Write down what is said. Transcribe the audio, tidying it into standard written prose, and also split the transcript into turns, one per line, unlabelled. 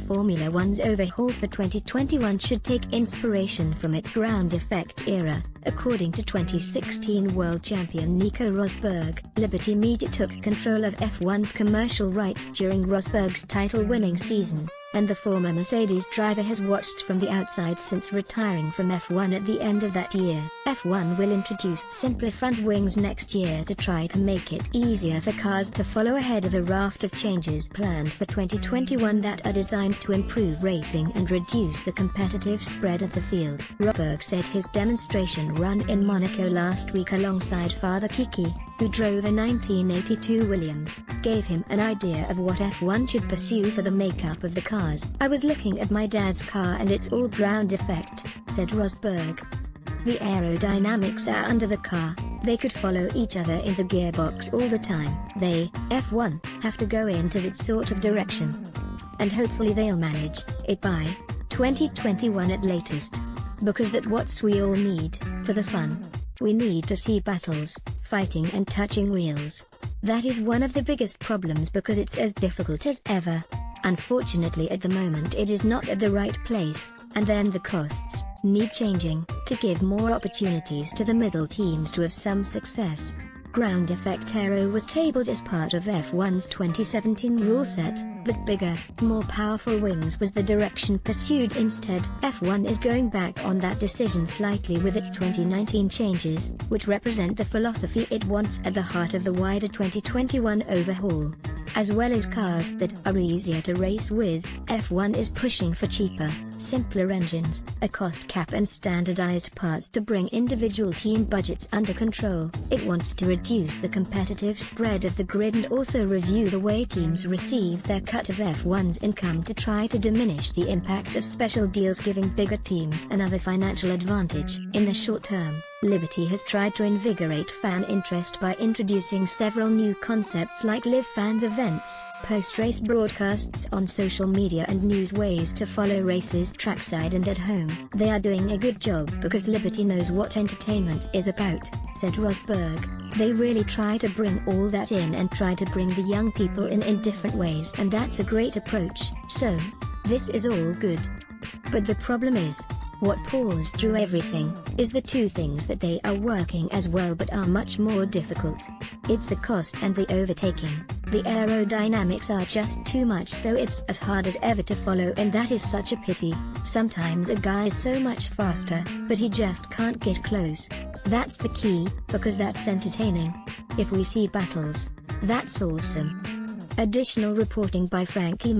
Formula One's overhaul for 2021 should take inspiration from its ground effect era, according to 2016 world champion Nico Rosberg. Liberty Media took control of F1's commercial rights during Rosberg's title-winning season, and the former Mercedes driver has watched from the outside since retiring from F1 at the end of that year. F1 will introduce simpler front wings next year to try to make it easier for cars to follow ahead of a raft of changes planned for 2021 that are designed to improve racing and reduce the competitive spread of the field. Rosberg said his demonstration run in Monaco last week alongside father Kiki, who drove a 1982 Williams, gave him an idea of what F1 should pursue for the makeup of the cars. "I was looking at my dad's car and it's all ground effect," said Rosberg. "The aerodynamics are under the car, they could follow each other in the gearbox all the time. They, F1, have to go into that sort of direction. And hopefully they'll manage it by 2021 at latest. Because that's what we all need, for the fun. We need to see battles, fighting and touching wheels. That is one of the biggest problems because it's as difficult as ever. Unfortunately at the moment it is not at the right place, and then the costs need changing, to give more opportunities to the middle teams to have some success." Ground effect aero was tabled as part of F1's 2017 rule set, but bigger, more powerful wings was the direction pursued instead. F1 is going back on that decision slightly with its 2019 changes, which represent the philosophy it wants at the heart of the wider 2021 overhaul. As well as cars that are easier to race with, F1 is pushing for cheaper, simpler engines, a cost cap and standardized parts to bring individual team budgets under control. It wants to reduce the competitive spread of the grid and also review the way teams receive their cut of F1's income to try to diminish the impact of special deals giving bigger teams another financial advantage. In the short term, Liberty has tried to invigorate fan interest by introducing several new concepts like live fans events, post-race broadcasts on social media and news ways to follow races trackside and at home. "They are doing a good job because Liberty knows what entertainment is about," said Rosberg. "They really try to bring all that in and try to bring the young people in different ways, and that's a great approach. So, this is all good. But the problem is, what pours through everything, is the two things that they are working as well but are much more difficult. It's the cost and the overtaking. The aerodynamics are just too much, so it's as hard as ever to follow, and that is such a pity. Sometimes a guy is so much faster, but he just can't get close. That's the key, because that's entertaining. If we see battles, that's awesome." Additional reporting by Frankie